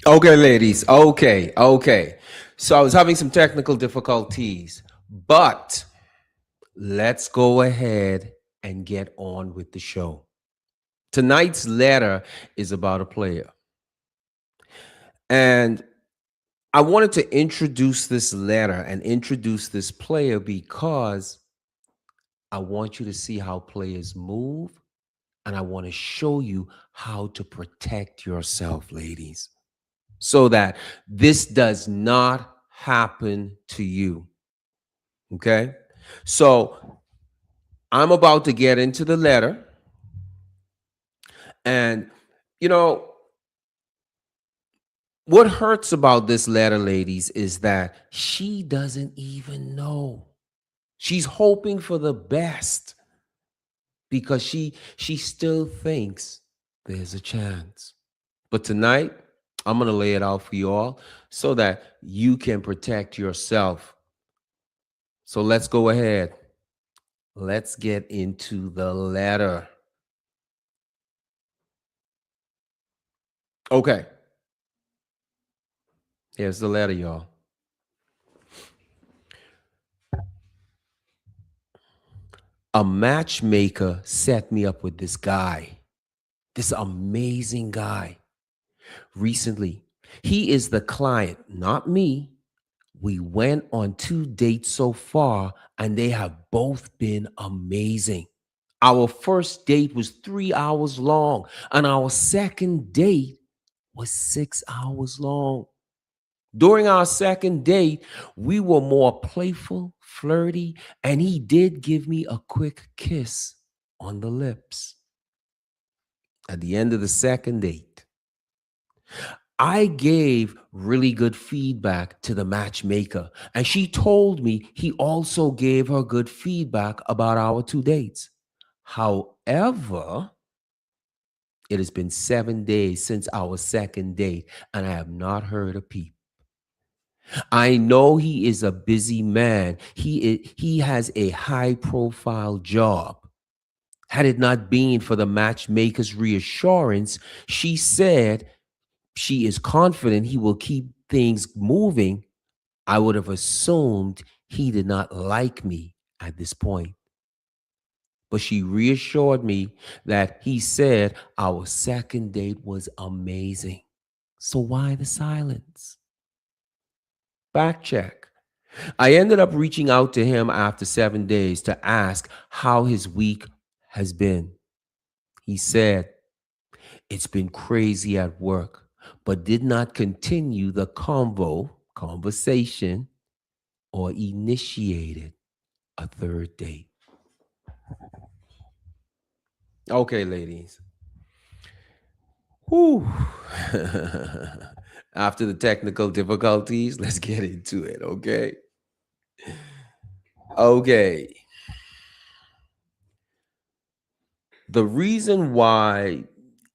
Okay, ladies. Okay. So I was having some technical difficulties, but let's go ahead and get on with the show. Tonight's letter is about a player. And I wanted to introduce this letter and introduce this player because I want you to see how players move and I want to show you how to protect yourself, ladies, so that this does not happen to you. Okay. So I'm about to get into the letter. And, you know, what hurts about this letter, ladies, is that she doesn't even know. She's hoping for the best because she still thinks there's a chance. But tonight, I'm going to lay it out for you all so that you can protect yourself. So let's go ahead. Let's get into the letter. Okay, here's the letter, y'all. A matchmaker set me up with this guy, this amazing guy, recently. He is the client, not me. We went on 2 dates so far, and they have both been amazing. Our first date was 3 hours long, and our second date was 6 hours long. During our second date, we were more playful, flirty, and he did give me a quick kiss on the lips. At the end of the second date, I gave really good feedback to the matchmaker, and she told me he also gave her good feedback about our 2 dates. However, it has been 7 days since our second date, and I have not heard a peep. I know he is a busy man. He has a high profile job. Had it not been for the matchmaker's reassurance, she said she is confident he will keep things moving. I would have assumed he did not like me at this point. But she reassured me that he said our second date was amazing. So why the silence? Back check. I ended up reaching out to him after 7 days to ask how his week has been. He said, it's been crazy at work, but did not continue the conversation, or initiated a third date. Okay, ladies. Whew. After the technical difficulties, let's get into it, okay? Okay. The reason why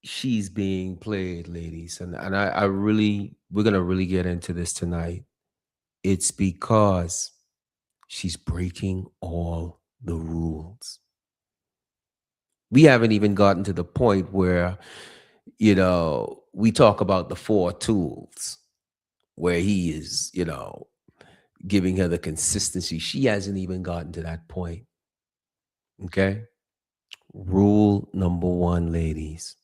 she's being played, ladies, and I really, we're gonna really get into this tonight. It's because she's breaking all the rules. We haven't even gotten to the point where, we talk about the four tools where he is, giving her the consistency. She hasn't even gotten to that point. Okay. Rule number one, ladies,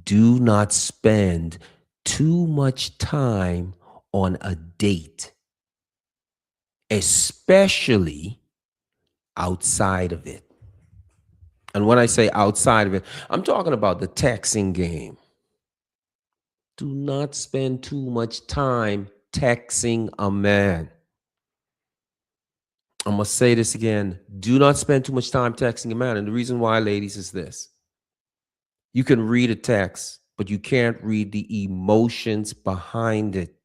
do not spend too much time on a date, especially outside of it. And when I say outside of it, I'm talking about the texting game. Do not spend too much time texting a man. I'm going to say this again. Do not spend too much time texting a man. And the reason why, ladies, is this. You can read a text, but you can't read the emotions behind it.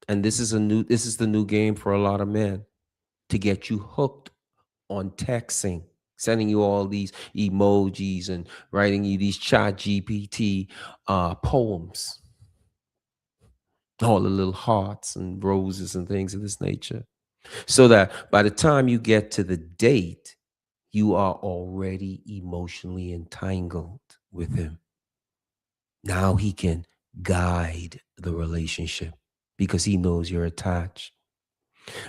And this is the new game for a lot of men, to get you hooked on texting, sending you all these emojis and writing you these chat GPT poems, all the little hearts and roses and things of this nature. So that by the time you get to the date, you are already emotionally entangled with him. Now he can guide the relationship because he knows you're attached.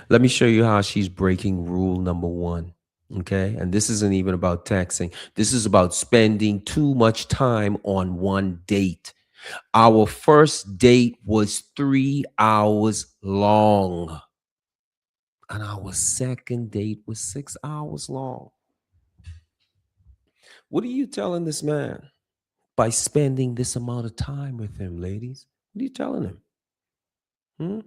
Let me show you how she's breaking rule number one. Okay. And this isn't even about texting, this is about spending too much time on one date. Our first date was 3 hours long, and our second date was 6 hours long. What are you telling this man by spending this amount of time with him, ladies? What are you telling him? Hmm?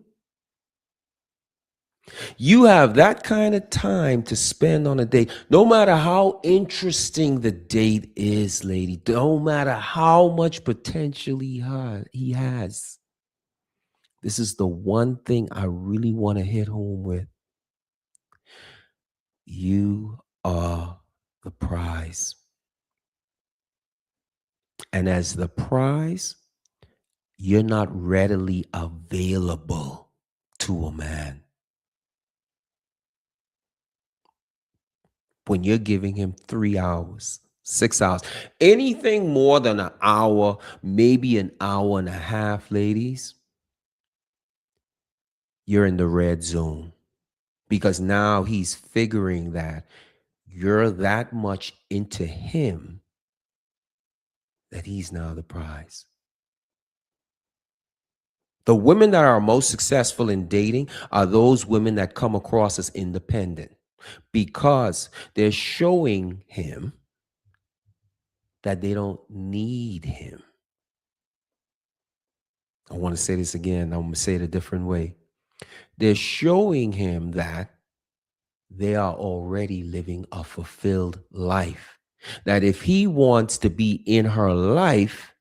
You have that kind of time to spend on a date, no matter how interesting the date is, lady, no matter how much potential he has. This is the one thing I really want to hit home with. You are the prize. And as the prize, you're not readily available to a man. When you're giving him 3 hours, 6 hours, anything more than an hour, maybe an hour and a half, ladies, you're in the red zone because now he's figuring that you're that much into him that he's now the prize. The women that are most successful in dating are those women that come across as independent because they're showing him that they don't need him. I want to say this again. I'm going to say it a different way. They're showing him that they are already living a fulfilled life. That if he wants to be in her life,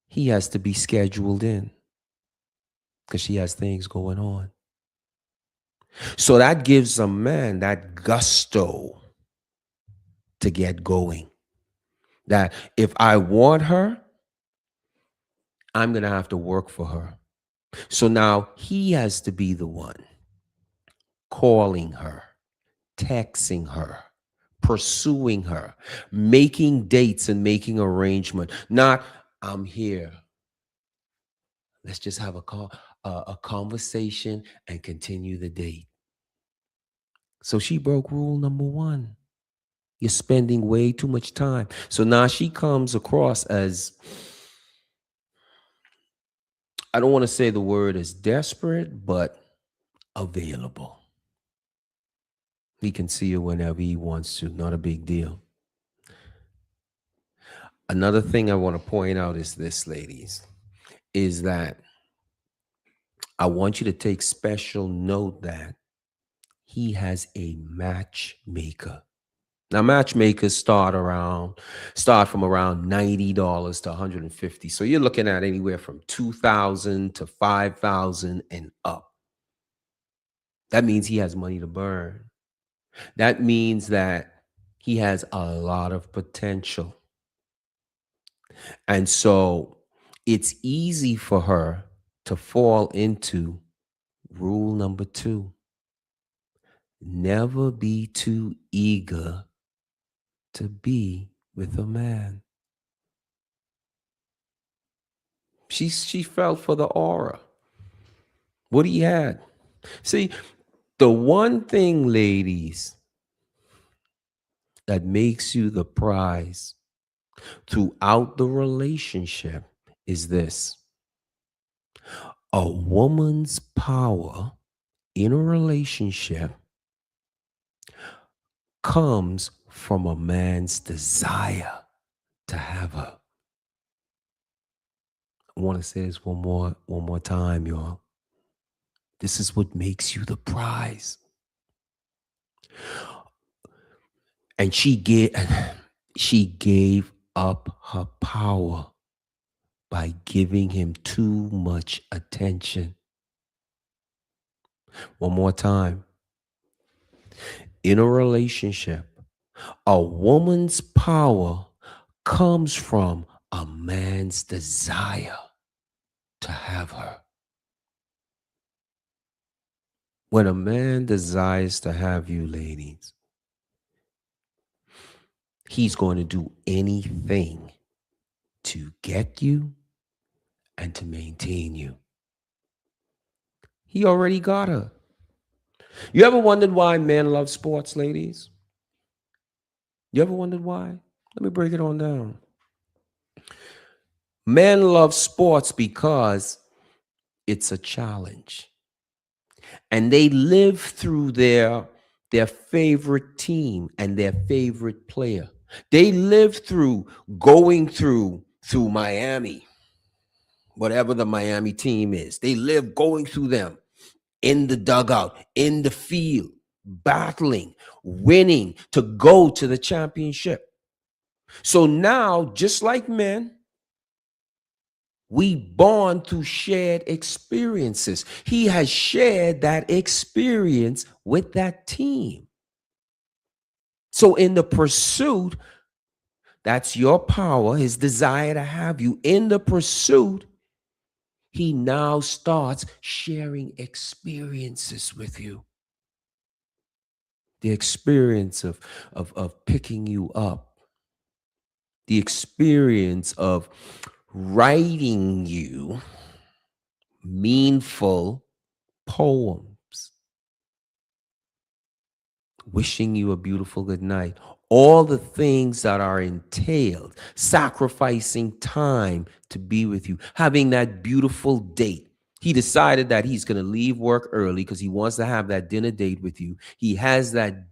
he has to be scheduled in because she has things going on. So that gives a man that gusto to get going. That if I want her, I'm going to have to work for her. So now he has to be the one calling her, texting her, pursuing her, making dates and making arrangement. Not, I'm here. Let's just have a conversation and continue the date. So she broke rule number one. You're spending way too much time. So now she comes across as, I don't want to say the word is desperate, but available. He can see you whenever he wants to. Not a big deal. Another thing I want to point out is this, ladies, is that I want you to take special note that he has a matchmaker. Now, matchmakers start from around $90 to 150. So you're looking at anywhere from 2,000 to 5,000 and up. That means he has money to burn. That means that he has a lot of potential. And so it's easy for her to fall into rule number two. Never be too eager to be with a man. She fell for the aura. What he had. See, the one thing, ladies, that makes you the prize throughout the relationship is this. A woman's power in a relationship comes from a man's desire to have her. I want to say this one more time, y'all. This is what makes you the prize. And she gave up her power by giving him too much attention. One more time. In a relationship, a woman's power comes from a man's desire to have her. When a man desires to have you, ladies, he's going to do anything to get you and to maintain you. He already got her. You ever wondered why men love sports, ladies? You ever wondered why? Let me break it on down. Men love sports because it's a challenge. And they live through their favorite team and their favorite player. They live through going through Miami, whatever the Miami team is. They live going through them in the dugout, in the field, battling, winning to go to the championship. So now, just like men, we bond through shared experiences. He has shared that experience with that team. So in the pursuit, that's your power, his desire to have you. In the pursuit, he now starts sharing experiences with you. The experience of picking you up. The experience of writing you meaningful poems, wishing you a beautiful good night. All the things that are entailed, sacrificing time to be with you, having that beautiful date. He decided that he's going to leave work early because he wants to have that dinner date with you. He has that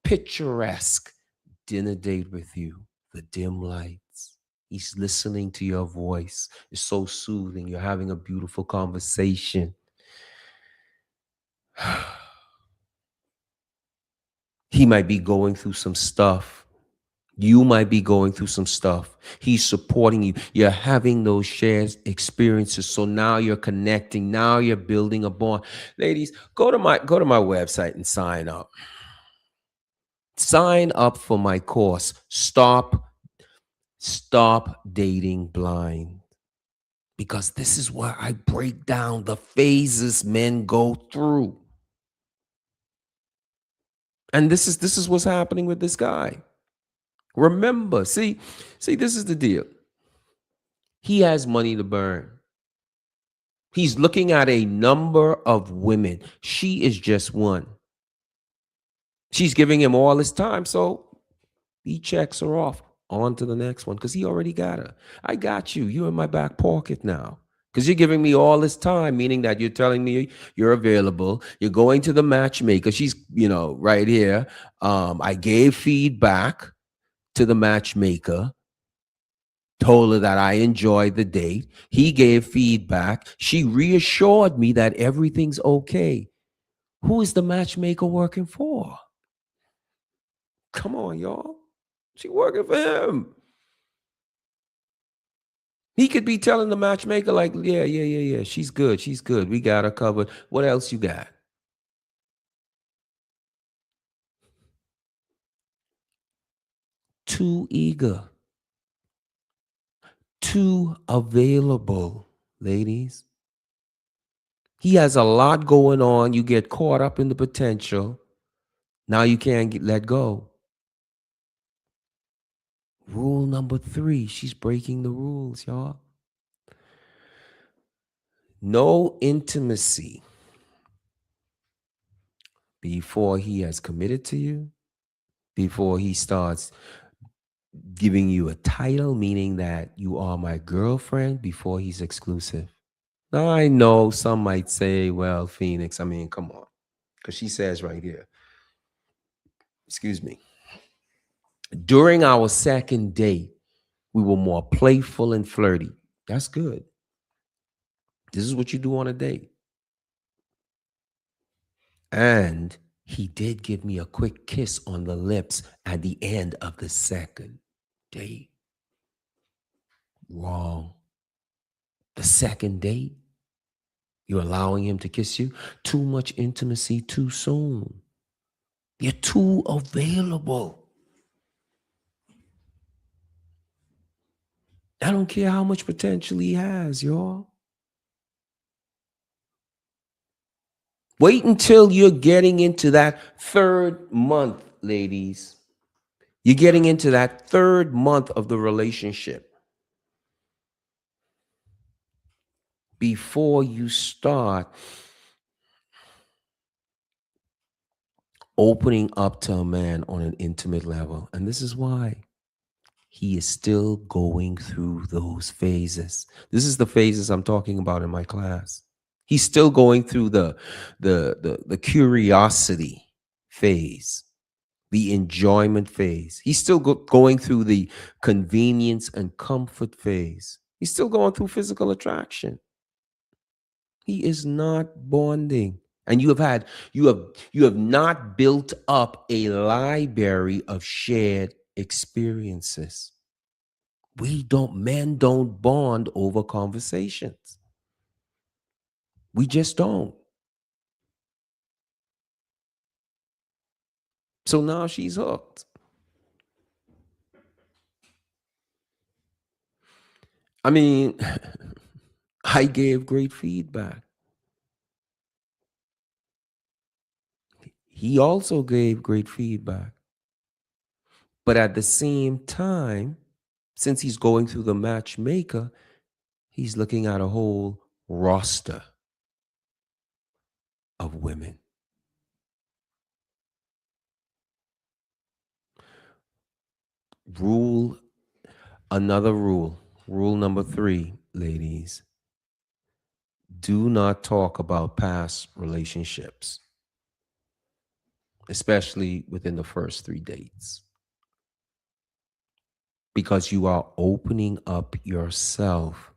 picturesque dinner date with you, the dim lights. He's listening to your voice. It's so soothing. You're having a beautiful conversation. He might be going through some stuff. You might be going through some stuff. He's supporting you. You're having those shared experiences. So now you're connecting. Now you're building a bond. Ladies, go to my website and sign up. Sign up for my course. Stop dating blind. Because this is where I break down the phases men go through. And this is what's happening with this guy. Remember, see, this is the deal. He has money to burn. He's looking at a number of women. She is just one. She's giving him all his time, so he checks her off. On to the next one, because he already got her. I got you. You're in my back pocket now. Because you're giving me all this time, meaning that you're telling me you're available. You're going to the matchmaker. She's, right here. I gave feedback to the matchmaker, told her that I enjoyed the date. He gave feedback. She reassured me that everything's okay. Who is the matchmaker working for? Come on, y'all. She working for him. He could be telling the matchmaker like, yeah. She's good. We got her covered. What else you got? Too eager. Too available, ladies. He has a lot going on. You get caught up in the potential. Now you can't let go. Rule number 3, she's breaking the rules, y'all. No intimacy before he has committed to you, before he starts giving you a title, meaning that you are my girlfriend, before he's exclusive. Now, I know some might say, well, Phoenix, I mean, come on. Because she says right here, excuse me, during our second date, we were more playful and flirty. That's good. This is what you do on a date. And he did give me a quick kiss on the lips at the end of the second date. Wrong. The second date, you're allowing him to kiss you. Too much intimacy too soon. You're too available. I don't care how much potential he has, y'all. Wait until you're getting into that 3rd month, ladies. You're getting into that 3rd month of the relationship. before you start opening up to a man on an intimate level. And this is why he is still going through those phases. This is the phases I'm talking about in my class. He's still going through the curiosity phase, the enjoyment phase. He's still going through the convenience and comfort phase. He's still going through physical attraction. He is not bonding. And you have not built up a library of shared experiences. Men don't bond over conversations. We just don't. So now she's hooked. I mean, I gave great feedback. He also gave great feedback. But at the same time, since he's going through the matchmaker, he's looking at a whole roster of women. Rule, another rule, rule number 3, ladies: do not talk about past relationships, especially within the first 3 dates, because you are opening up yourself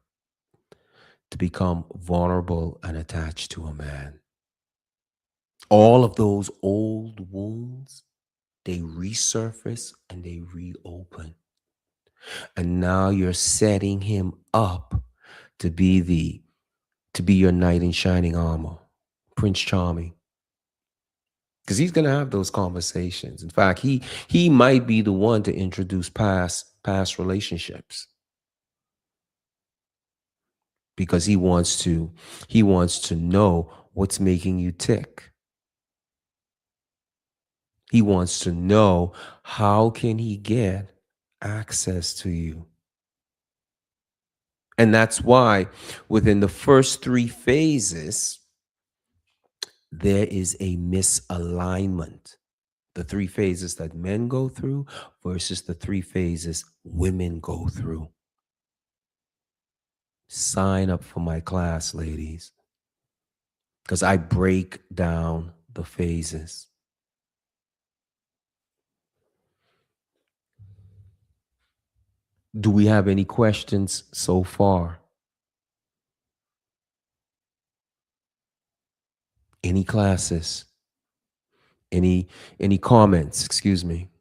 to become vulnerable and attached to a man. All of those old wounds, they resurface and they reopen. And now you're setting him up to be your knight in shining armor, Prince Charming. Because he's gonna have those conversations. In fact, he might be the one to introduce past relationships, because he wants to know what's making you tick. He wants to know how can he get access to you. And that's why within the first 3 phases, there is a misalignment. The 3 phases that men go through versus the 3 phases women go through. Sign up for my class, ladies, because I break down the phases. Do we have any questions so far? Any classes? Any comments? Excuse me.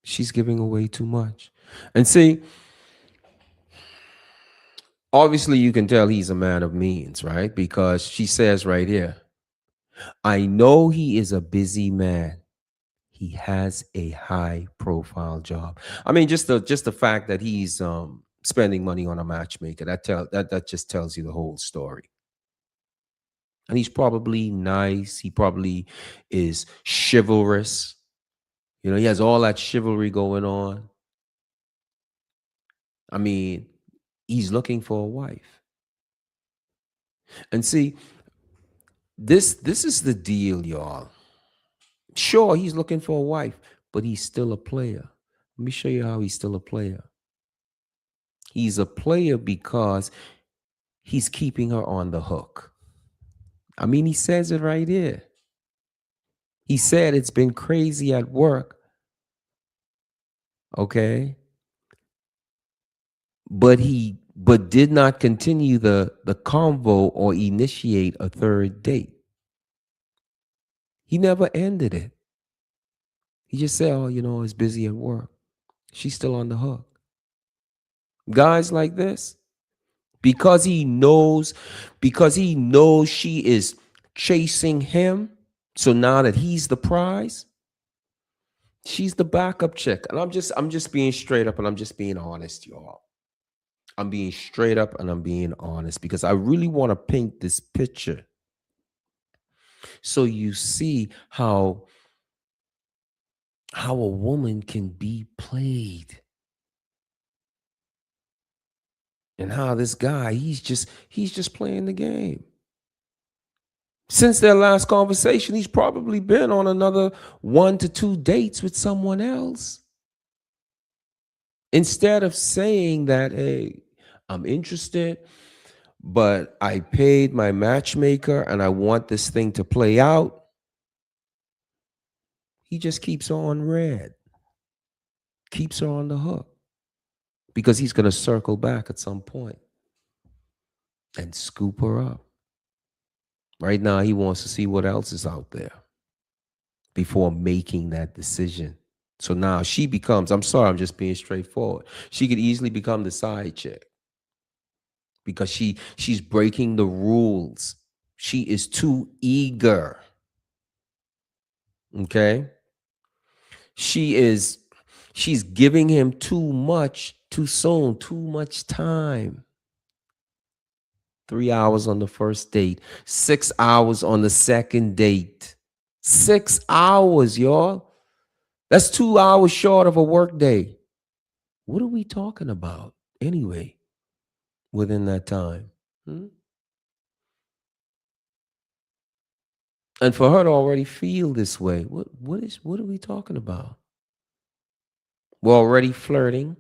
She's giving away too much. And see, obviously you can tell he's a man of means, right? Because she says right here, I know he is a busy man. He has a high profile job. I mean, just the fact that he's spending money on a matchmaker, that just tells you the whole story. And he's probably nice. He probably is chivalrous. He has all that chivalry going on. I mean, he's looking for a wife. And see, this is the deal, y'all. Sure, he's looking for a wife, but he's still a player. Let me show you how he's still a player. He's a player because he's keeping her on the hook. I mean, he says it right here. He said it's been crazy at work. Okay. But did not continue the convo or initiate a third date. He never ended it. He just said, oh, it's busy at work. She's still on the hook. Guys like this, because he knows she is chasing him. So now that he's the prize, she's the backup chick. And I'm just being straight up and I'm just being honest, y'all. I'm being straight up and I'm being honest because I really want to paint this picture so you see how a woman can be played. and how this guy, he's just playing the game. Since their last conversation, he's probably been on another 1 to 2 dates with someone else. Instead of saying that, hey, I'm interested, but I paid my matchmaker and I want this thing to play out, he just keeps her on red, keeps her on the hook, because he's going to circle back at some point and scoop her up. Right now, he wants to see what else is out there before making that decision. So now she becomes, I'm sorry, I'm just being straightforward. She could easily become the side chick because she's breaking the rules. She is too eager. Okay? She's giving him too much too soon, too much time. 3 hours on the first date, 6 hours on the second date. 6 hours, y'all. That's 2 hours short of a work day. What are we talking about anyway within that time? Hmm? And for her to already feel this way, what are we talking about? We're already flirting.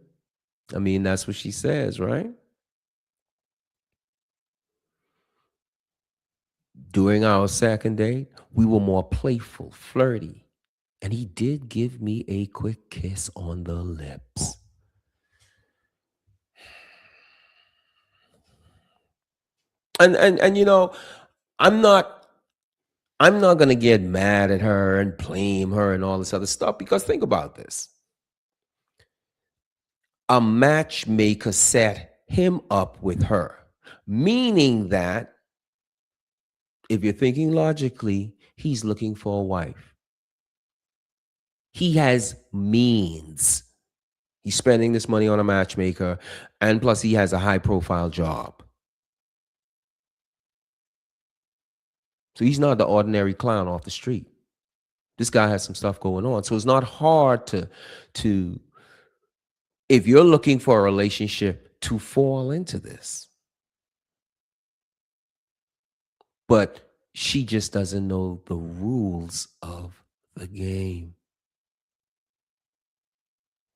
I mean, that's what she says, right? During our second date, we were more playful, flirty, and he did give me a quick kiss on the lips. And I'm not I'm not going to get mad at her and blame her and all this other stuff, because think about this. A matchmaker set him up with her, meaning that if you're thinking logically, he's looking for a wife. He has means. He's spending this money on a matchmaker, and plus he has a high profile job. So he's not the ordinary clown off the street. This guy has some stuff going on. So it's not hard to if you're looking for a relationship, to fall into this. But she just doesn't know the rules of the game.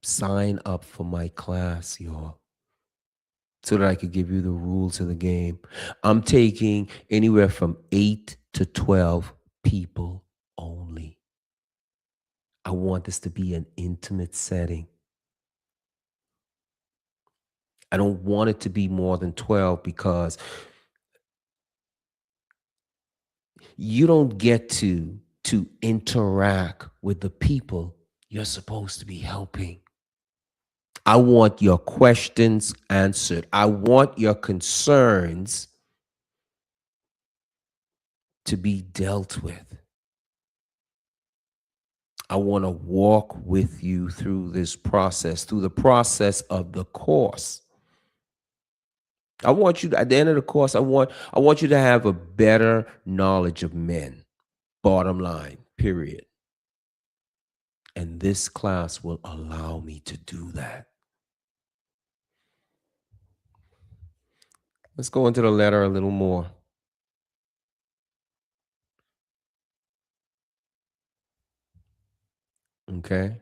Sign up for my class, y'all, so that I could give you the rules of the game. I'm taking anywhere from 8 to 12 people only. I want this to be an intimate setting. I don't want it to be more than 12, because you don't get to interact with the people you're supposed to be helping. I want your questions answered. I want your concerns to be dealt with. I want to walk with you through this process, through the process of the course. I want you to, at the end of the course, I want you to have a better knowledge of men. Bottom line, period. And this class will allow me to do that. Let's go into the letter a little more. Okay.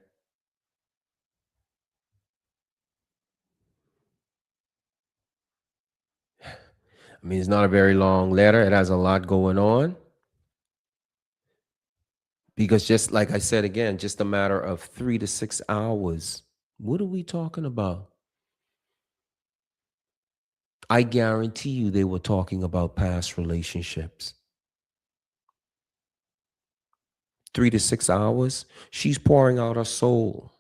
I mean, it's not a very long letter. It has a lot going on. Because just like I said again, just a matter of 3 to 6 hours. What are we talking about? I guarantee you they were talking about past relationships. 3 to 6 hours, she's pouring out her soul,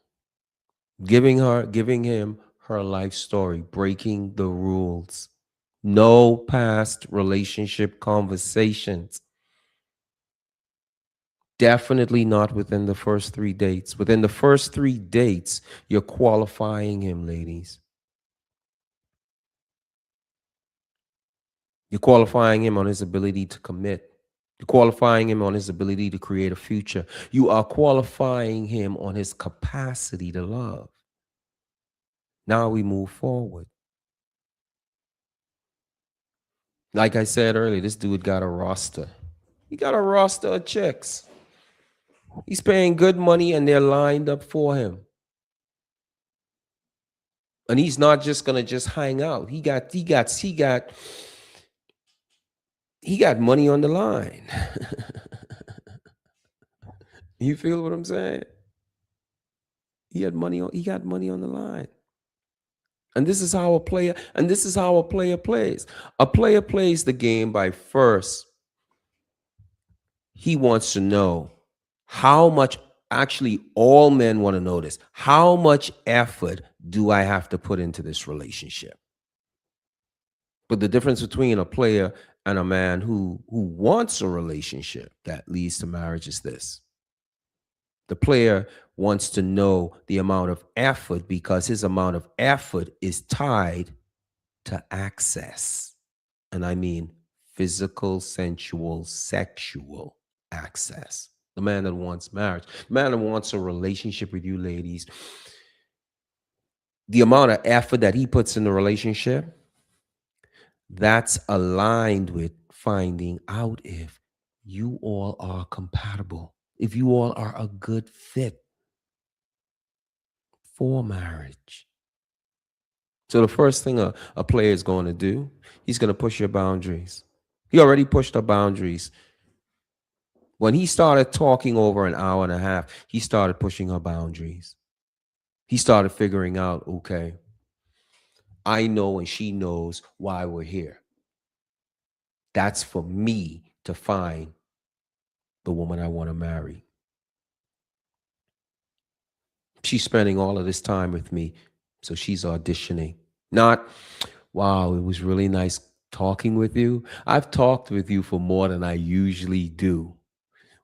giving him her life story, breaking the rules. No past relationship conversations. Definitely not within the first 3 dates. Within the first 3 dates, you're qualifying him, ladies. You're qualifying him on his ability to commit. You're qualifying him on his ability to create a future. You are qualifying him on his capacity to love. Now we move forward. Like I said earlier, this dude got a roster. He got a roster of chicks. He's paying good money and they're lined up for him. And he's not just gonna just hang out. He got money on the line. You feel what I'm saying? He got money on the line. And this is how a player plays. A player plays the game by first, he wants to know how much, actually all men want to know this, how much effort do I have to put into this relationship? But the difference between a player and a man who wants a relationship that leads to marriage is this. The player wants to know the amount of effort because his amount of effort is tied to access. And I mean physical, sensual, sexual access. The man that wants marriage, the man that wants a relationship with you, ladies, the amount of effort that he puts in the relationship, that's aligned with finding out if you all are compatible, if you all are a good fit for marriage. So the first thing a player is going to do, he's going to push your boundaries. He already pushed the boundaries. When he started talking over an hour and a half, he started pushing her boundaries. He started figuring out, okay, I know and she knows why we're here. That's for me to find the woman I want to marry. She's spending all of this time with me, so she's auditioning. Not, wow, it was really nice talking with you. I've talked with you for more than I usually do.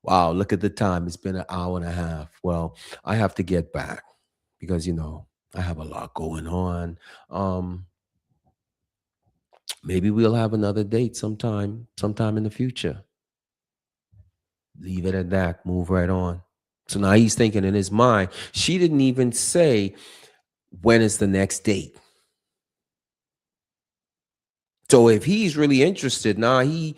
Wow, look at the time. It's been an hour and a half. Well, I have to get back because, I have a lot going on. Maybe we'll have another date sometime in the future. Leave it at that. Move right on. So now he's thinking in his mind, she didn't even say, when is the next date? So if he's really interested, now he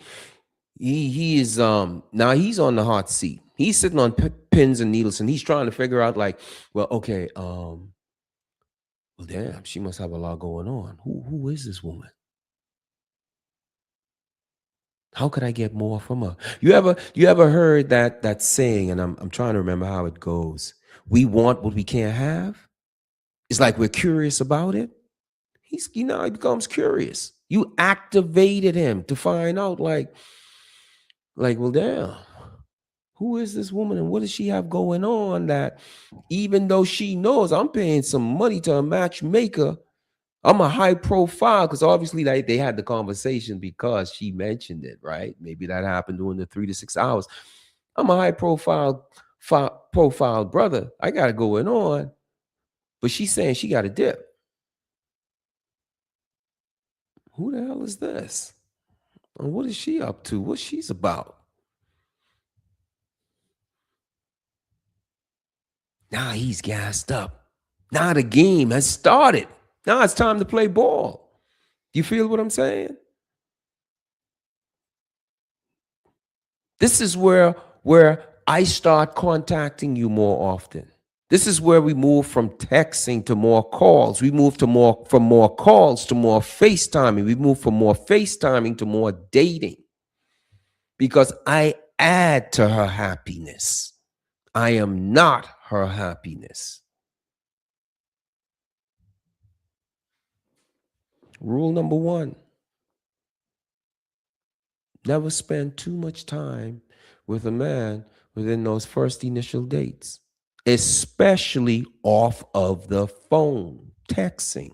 is now he's on the hot seat. He's sitting on pins and needles and he's trying to figure out like, well, okay, well, damn, she must have a lot going on. Who is this woman? How could I get more from her? You ever heard that saying? And I'm trying to remember how it goes. We want what we can't have. It's like we're curious about it. He becomes curious. You activated him to find out, like, well, damn, who is this woman and what does she have going on that even though she knows I'm paying some money to a matchmaker, I'm a high profile, because obviously they had the conversation because she mentioned it, right? Maybe that happened during the 3 to 6 hours. I'm a high profile brother. I got it going on. But she's saying she got a dip. Who the hell is this? And what is she up to? What she's about? Now he's gassed up. Now the game has started. Now it's time to play ball. You feel what I'm saying? This is where I start contacting you more often. This is where we move from texting to more calls. We move from more calls to more FaceTiming. We move from more FaceTiming to more dating. Because I add to her happiness. I am not her happiness. Rule number 1. Never spend too much time with a man within those first initial dates, especially off of the phone, texting.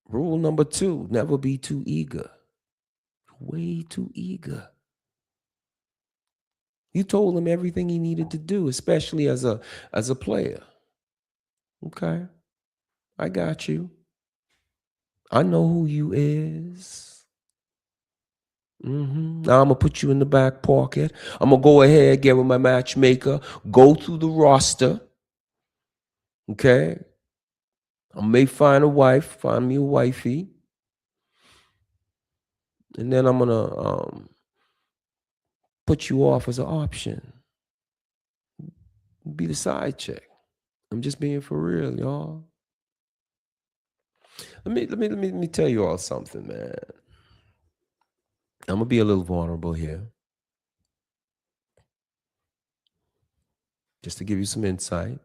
Rule number 2, never be too eager. Way too eager. You told him everything he needed to do, especially as a player. Okay, I got you. I know who you is. Now I'm gonna put you in the back pocket. I'm gonna go ahead, get with my matchmaker, go through the roster. Okay, I may find a wife, find me a wifey, and then I'm gonna put you off as an option. Be the side chick. I'm just being for real, y'all. Let me tell you all something, man. I'm gonna be a little vulnerable here, just to give you some insight.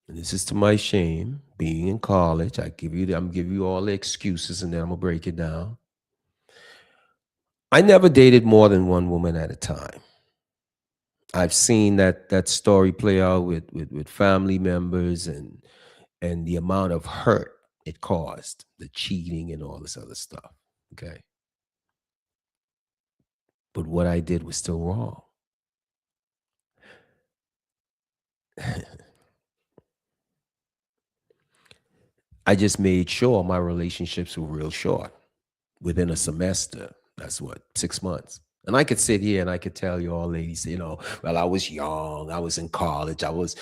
And this is to my shame. Being in college, I'm giving you all the excuses, and then I'm gonna break it down. I never dated more than one woman at a time. I've seen that story play out with family members and the amount of hurt it caused, the cheating and all this other stuff. Okay. But what I did was still wrong. I just made sure my relationships were real short. Within a semester, that's what, 6 months. And I could sit here and I could tell you all ladies, well, I was young, I was in college, I was,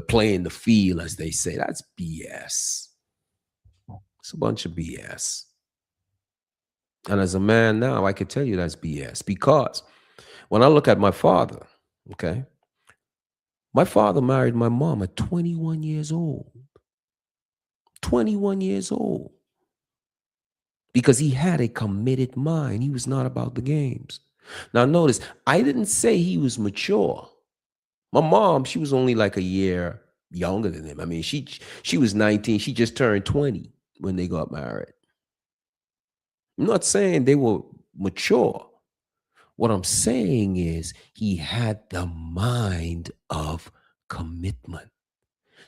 playing the field, as they say. That's BS. It's a bunch of BS. And as a man now, I could tell you that's BS, because when I look at my father, okay, my father married my mom at 21 years old. 21 years old. Because he had a committed mind. He was not about the games. Now, notice, I didn't say he was mature. My mom, she was only like a year younger than him. I mean, she was 19. She just turned 20 when they got married. I'm not saying they were mature. What I'm saying is he had the mind of commitment.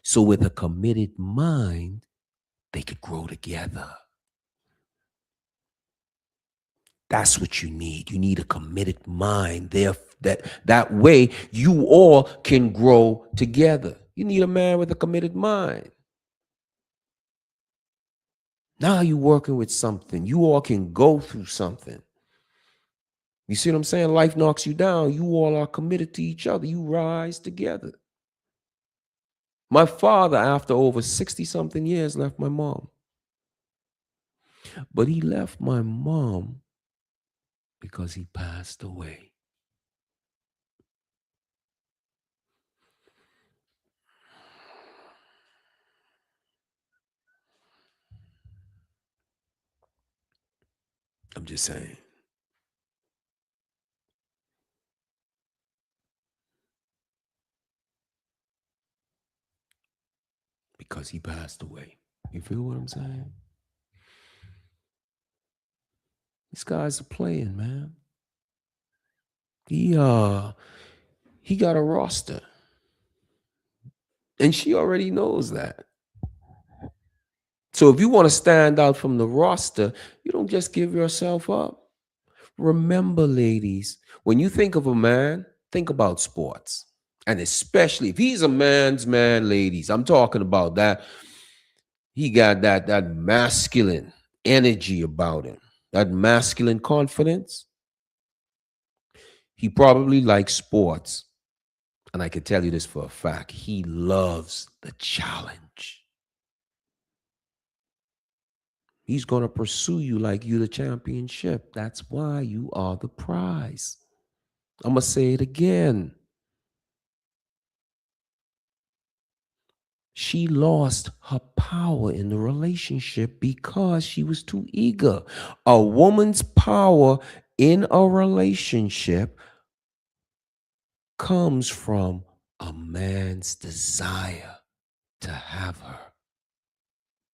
So with a committed mind, they could grow together. That's what you need. You need a committed mind. There, that way you all can grow together. You need a man with a committed mind. Now you're working with something. You all can go through something. You see what I'm saying? Life knocks you down. You all are committed to each other. You rise together. My father, after over 60-something years, left my mom. But he left my mom because he passed away. I'm just saying. Because he passed away. You feel what I'm saying? These guys are playing, man. He got a roster. And she already knows that. So if you want to stand out from the roster, you don't just give yourself up. Remember, ladies, when you think of a man, think about sports. And especially if he's a man's man, ladies, I'm talking about that. He got that masculine energy about him, that masculine confidence. He probably likes sports. And I can tell you this for a fact. He loves the challenge. He's going to pursue you like you the championship. That's why you are the prize. I'm going to say it again. She lost her power in the relationship because she was too eager. A woman's power in a relationship comes from a man's desire to have her.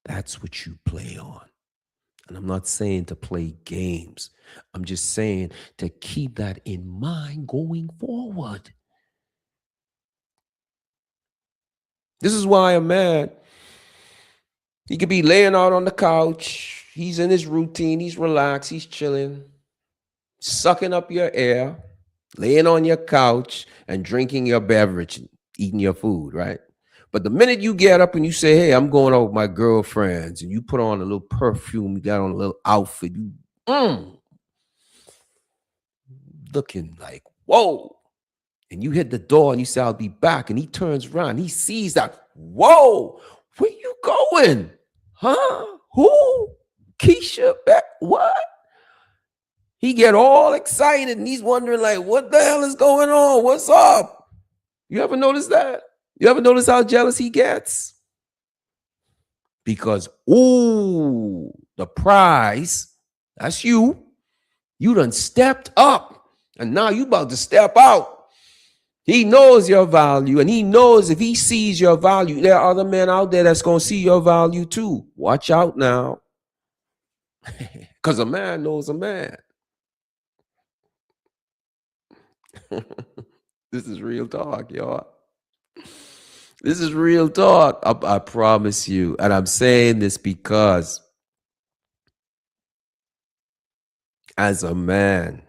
That's what you play on. And I'm not saying to play games. I'm just saying to keep that in mind going forward. This is why a man, he could be laying out on the couch. He's in his routine. He's relaxed. He's chilling, sucking up your air, laying on your couch and drinking your beverage, eating your food, right? But the minute you get up and you say, hey, I'm going out with my girlfriends, and you put on a little perfume, you got on a little outfit, you looking like, whoa. And you hit the door and you say, I'll be back. And he turns around. He sees that, whoa, Where you going? Huh? Who? Keisha Beck? What? He get all excited and he's wondering like, what the hell is going on? What's up? You ever notice that? You ever notice how jealous he gets? Because, ooh, the prize, that's you. You done stepped up. And now you about to step out. He knows your value, and he knows if he sees your value, there are other men out there that's going to see your value too. Watch out now. Because a man knows a man. This is real talk, y'all. This is real talk. I promise you. And I'm saying this because as a man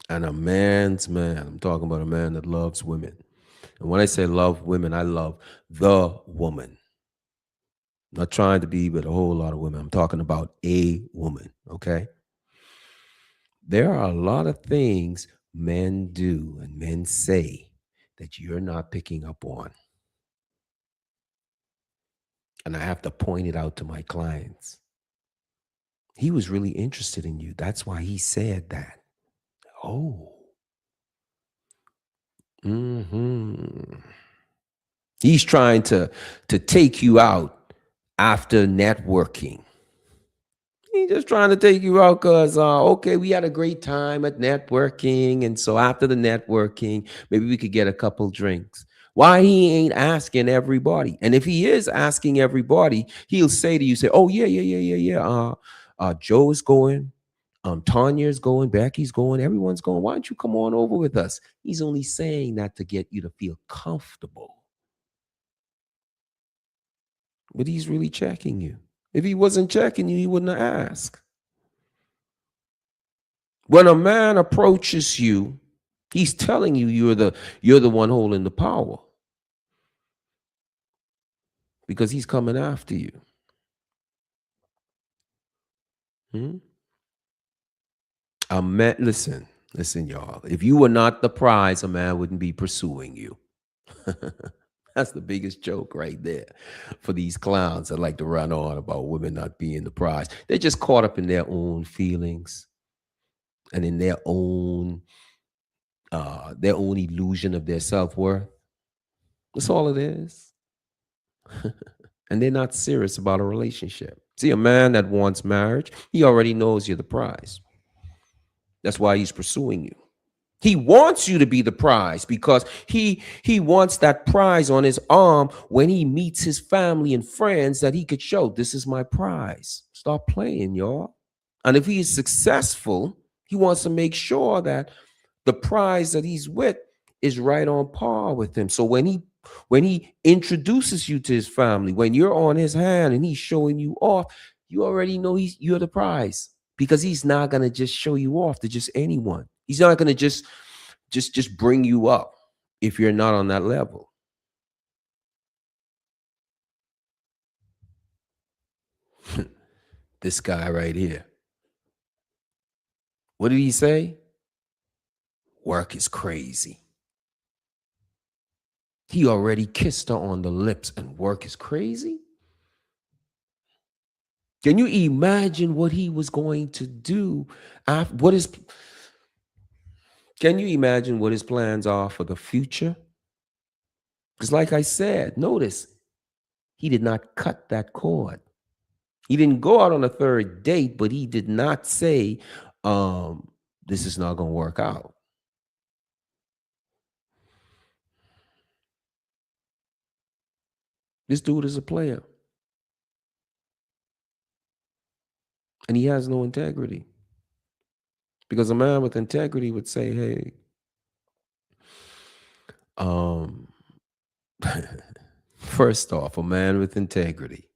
and a man's man, I'm talking about a man that loves women. And when I say love women, I love the woman. I'm not trying to be with a whole lot of women. I'm talking about a woman, okay? There are a lot of things men do and men say that you're not picking up on. And I have to point it out to my clients. He was really interested in you. That's why he said that. Oh. He's trying to take you out after networking. He's just trying to take you out because, okay, we had a great time at networking. And so after the networking, maybe we could get a couple drinks. Why he ain't asking everybody? And if he is asking everybody, he'll say to you, say, oh, yeah. Joe is going. Tanya's going. Becky's going. Everyone's going. Why don't you come on over with us? He's only saying that to get you to feel comfortable. But he's really checking you. If he wasn't checking you, he wouldn't have asked. When a man approaches you, he's telling you you're the one holding the power. Because he's coming after you. A man, listen, y'all. If you were not the prize, a man wouldn't be pursuing you. That's the biggest joke right there for these clowns that like to run on about women not being the prize. They're just caught up in their own feelings and in their own illusion of their self-worth. That's all it is. And they're not serious about a relationship. See, a man that wants marriage, he already knows you're the prize. That's why he's pursuing you. He wants you to be the prize because he wants that prize on his arm when he meets his family and friends that he could show, this is my prize. Stop playing, y'all. And if he is successful, he wants to make sure that the prize that he's with is right on par with him. So when he introduces you to his family, when you're on his hand and he's showing you off, you already know you're the prize. Because he's not going to just show you off to just anyone. He's not going to just bring you up if you're not on that level. This guy right here. What did he say? Work is crazy. He already kissed her on the lips and work is crazy? Can you imagine what he was going to do? Can you imagine what his plans are for the future? Because like I said, notice, he did not cut that cord. He didn't go out on a third date, but he did not say, this is not going to work out. This dude is a player. And he has no integrity. Because a man with integrity would say, hey, first off, a man with integrity,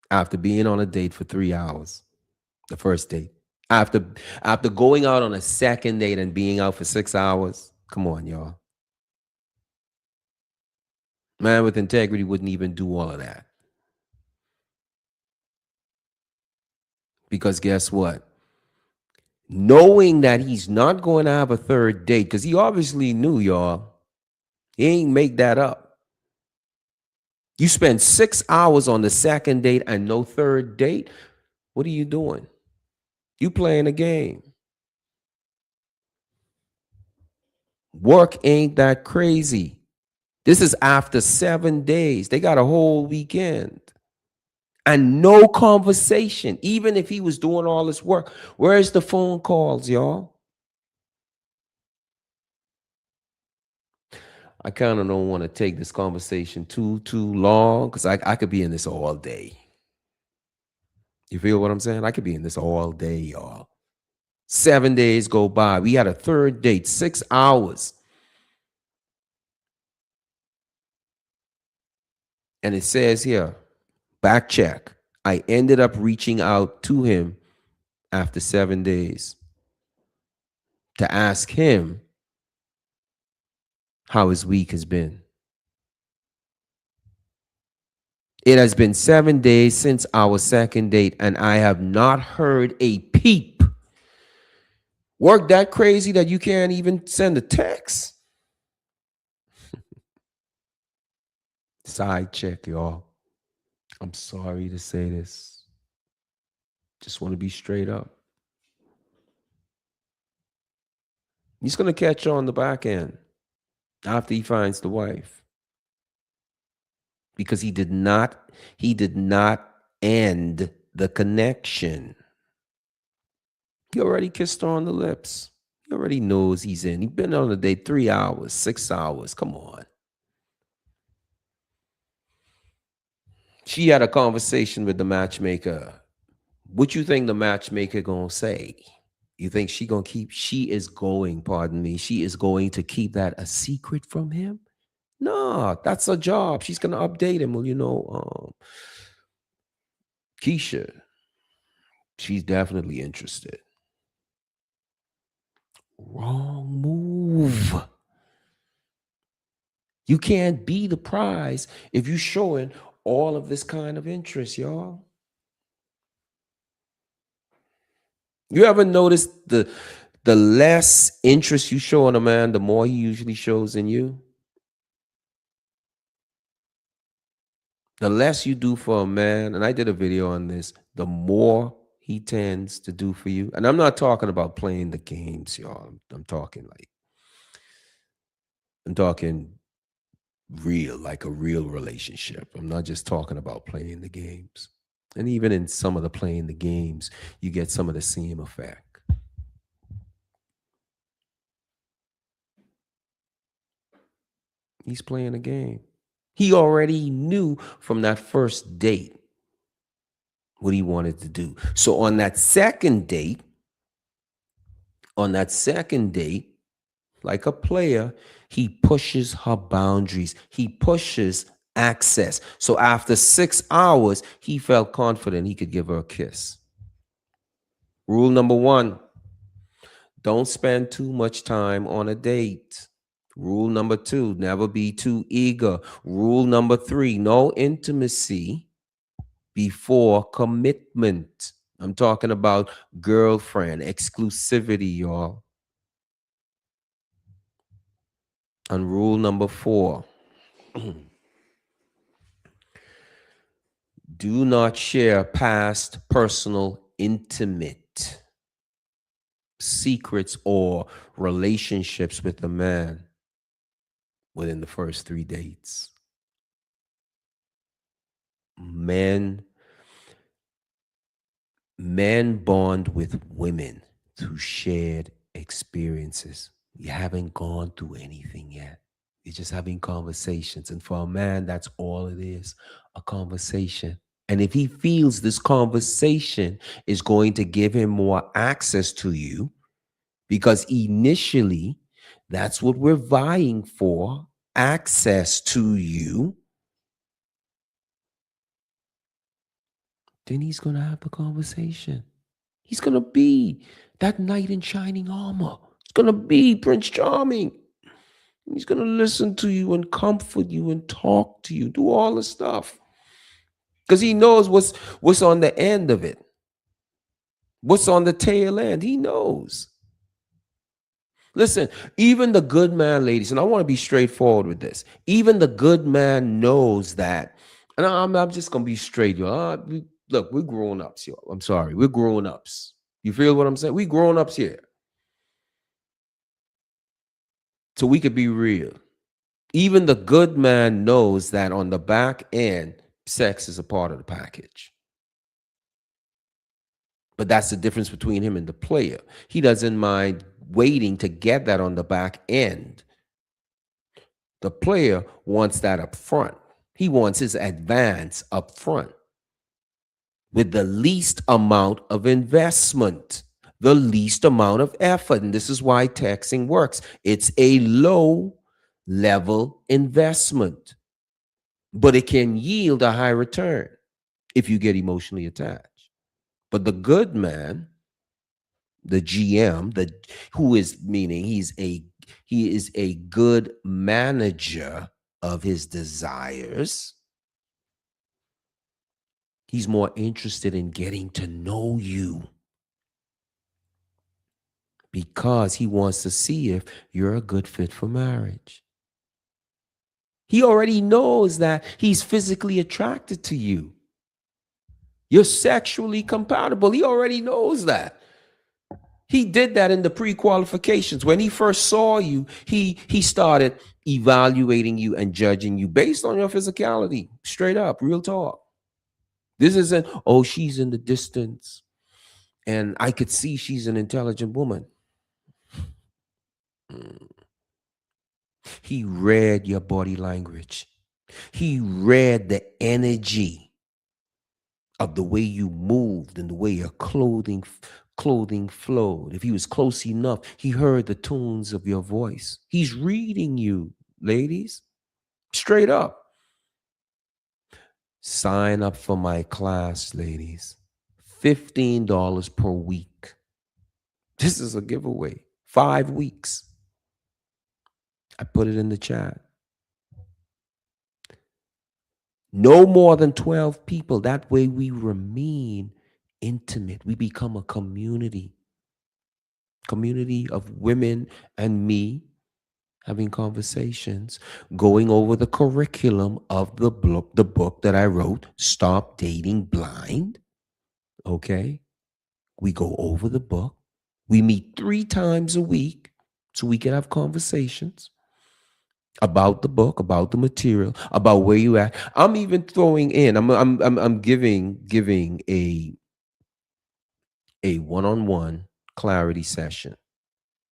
after being on a date for 3 hours, the first date, after going out on a second date and being out for 6 hours, come on, y'all. Man with integrity wouldn't even do all of that. Because guess what? Knowing that he's not going to have a third date, because he obviously knew, y'all, he ain't make that up. You spend 6 hours on the second date and no third date. What are you doing? You playing a game. Work ain't that crazy. This is after 7 days. They got a whole weekend and no conversation. Even if he was doing all this work, where's the phone calls, y'all? I kind of don't want to take this conversation too long because I could be in this all day. You feel what I'm saying? I could be in this all day, y'all. 7 days go by. We had a third date, 6 hours. And it says here, back check. I ended up reaching out to him after 7 days to ask him how his week has been. It has been 7 days since our second date, and I have not heard a peep. Work that crazy that you can't even send a text? Side check, y'all. I'm sorry to say this. Just want to be straight up. He's going to catch on the back end after he finds the wife. Because he did not end the connection. He already kissed her on the lips. He already knows he's in. He's been on a date 3 hours, 6 hours. Come on. She had a conversation with the matchmaker. What you think the matchmaker gonna say? You think she is going to keep that a secret from him? No, that's a job. She's gonna update him. Well, Keisha, she's definitely interested. Wrong move. You can't be the prize if you're showing all of this kind of interest, y'all. You ever notice the less interest you show in a man, the more he usually shows in you? The less you do for a man, and I did a video on this, the more he tends to do for you. And I'm not talking about playing the games, y'all. I'm talking real, like a real relationship. I'm not just talking about playing the games. And even in some of the playing the games, you get some of the same effect. He's playing a game. He already knew from that first date what he wanted to do. So on that second date, like a player, he pushes her boundaries. He pushes access. So after 6 hours, he felt confident he could give her a kiss. Rule number 1, don't spend too much time on a date. Rule number 2, never be too eager. Rule number 3, no intimacy before commitment. I'm talking about girlfriend, exclusivity, y'all. And rule number 4, do not share past personal, intimate secrets or relationships with a man within the first 3 dates. Men bond with women through shared experiences. You haven't gone through anything yet. You're just having conversations. And for a man, that's all it is, a conversation. And if he feels this conversation is going to give him more access to you, because initially that's what we're vying for, access to you, then he's going to have the conversation. He's going to be that knight in shining armor. He's going to be Prince Charming. He's going to listen to you and comfort you and talk to you, do all the stuff. Because he knows what's on the end of it. What's on the tail end. He knows. Listen, even the good man, ladies, and I want to be straightforward with this. Even the good man knows that And I'm just gonna be straight, yo. Look, we're grown ups, yo. I'm sorry, we're grown ups. You feel what I'm saying? We grown ups here, so we could be real. Even the good man knows that on the back end, sex is a part of the package. But that's the difference between him and the player. He doesn't mind waiting to get that on the back end. The player wants that up front. He wants his advance up front with the least amount of investment, the least amount of effort. And this is why texting works. It's a low level investment, but it can yield a high return if you get emotionally attached. But the good man, the GM, who is meaning he is a good manager of his desires. He's more interested in getting to know you because he wants to see if you're a good fit for marriage. He already knows that he's physically attracted to you. You're sexually compatible. He already knows that. He did that in the pre-qualifications. When he first saw you, he started evaluating you and judging you based on your physicality. Straight up, real talk. This isn't, oh, she's in the distance and I could see she's an intelligent woman. He read your body language. He read the energy of the way you moved and the way your clothing flowed. If he was close enough, he heard the tones of your voice. He's reading you, ladies. Straight up. Sign up for my class, ladies. $15 per week. This is a giveaway. 5 weeks. I put it in the chat. No more than 12 people. That way we remain intimate. We become a community of women and me having conversations, going over the curriculum of the book that I wrote, Stop Dating Blind. Okay. We go over the book. We meet 3 times a week so we can have conversations about the book, about the material, about where you at. I'm even throwing in, I'm giving a one-on-one clarity session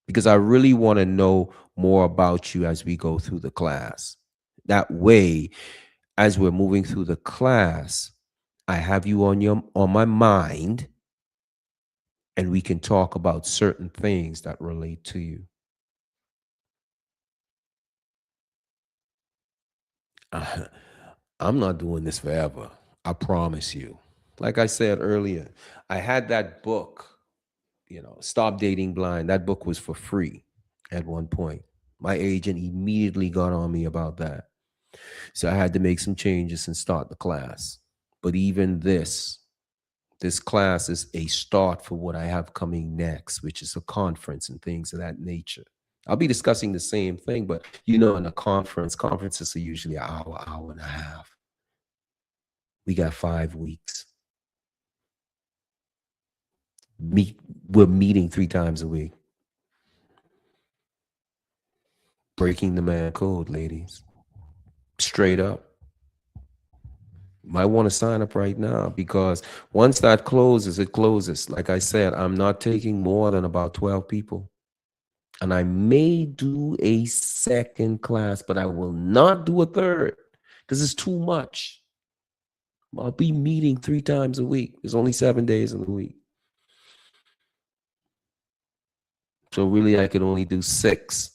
because I really want to know more about you as we go through the class. That way, as we're moving through the class, I have you on my mind, and we can talk about certain things that relate to you. I'm not doing this forever. I promise you. Like I said earlier, I had that book, Stop Dating Blind. That book was for free at one point. My agent immediately got on me about that. So I had to make some changes and start the class. But even this class is a start for what I have coming next, which is a conference and things of that nature. I'll be discussing the same thing, but in a conferences are usually an hour and a half. We got 5 weeks. We're meeting 3 times a week. Breaking the man code, ladies. Straight up. Might want to sign up right now because once that closes, it closes. Like I said, I'm not taking more than about 12 people. And I may do a second class, but I will not do a third because it's too much. I'll be meeting 3 times a week. There's only 7 days in the week. So really, I could only do 6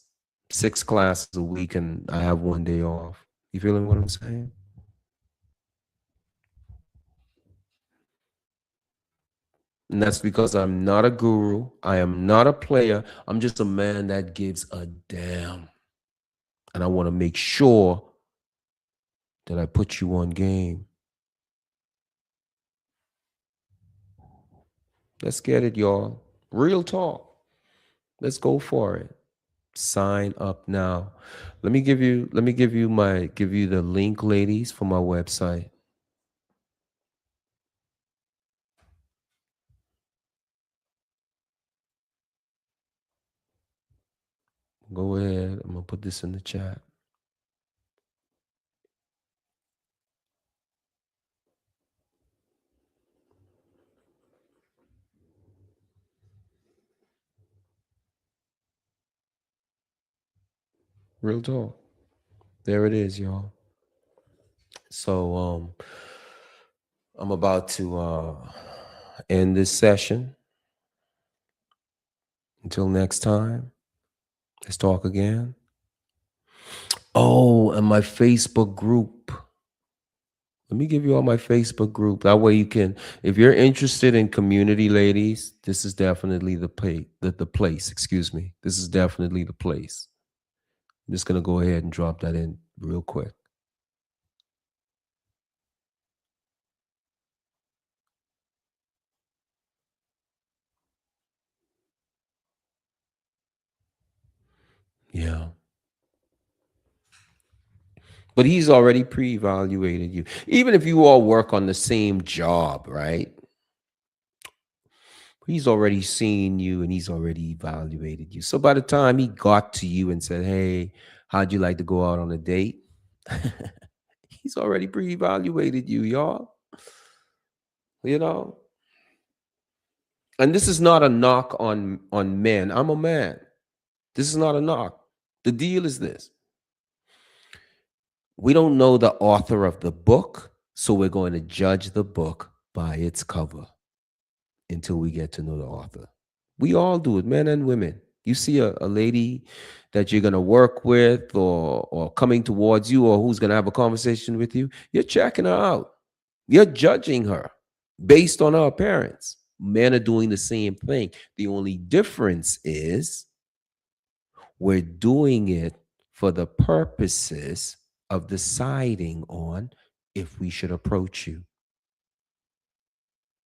classes a week and I have 1 day off. You feeling what I'm saying? And that's because I'm not a guru. I am not a player. I'm just a man that gives a damn. And I want to make sure that I put you on game. Let's get it, y'all. Real talk. Let's go for it. Sign up now. Let me give you the link, ladies, for my website. Go ahead. I'm gonna put this in the chat. Real talk. There it is, y'all. So I'm about to end this session. Until next time, let's talk again. Oh, and my Facebook group. Let me give you all my Facebook group. That way you can, if you're interested in community, ladies, this is definitely the place, excuse me. This is definitely the place. I'm just gonna go ahead and drop that in real quick. Yeah. But he's already pre-evaluated you. Even if you all work on the same job, right? He's already seen you and he's already evaluated you. So by the time he got to you and said, "Hey, how'd you like to go out on a date?" He's already pre-evaluated you, y'all. You know? And this is not a knock on men. I'm a man. This is not a knock. The deal is this. We don't know the author of the book, so we're going to judge the book by its cover until we get to know the author. We all do it, men and women. You see a lady that you're going to work with or coming towards you or who's going to have a conversation with you, you're checking her out. You're judging her based on her appearance. Men are doing the same thing. The only difference is we're doing it for the purposes of deciding on if we should approach you.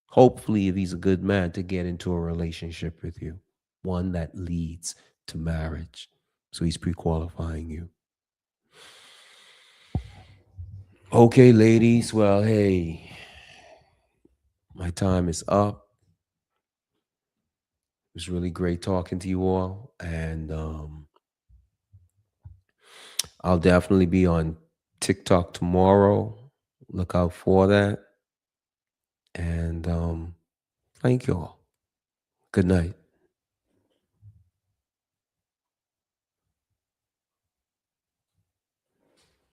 Hopefully, if he's a good man, to get into a relationship with you, one that leads to marriage. So he's pre-qualifying you. Okay, ladies. Well, hey, my time is up. It was really great talking to you all. And I'll definitely be on TikTok tomorrow. Look out for that. And thank you all. Good night.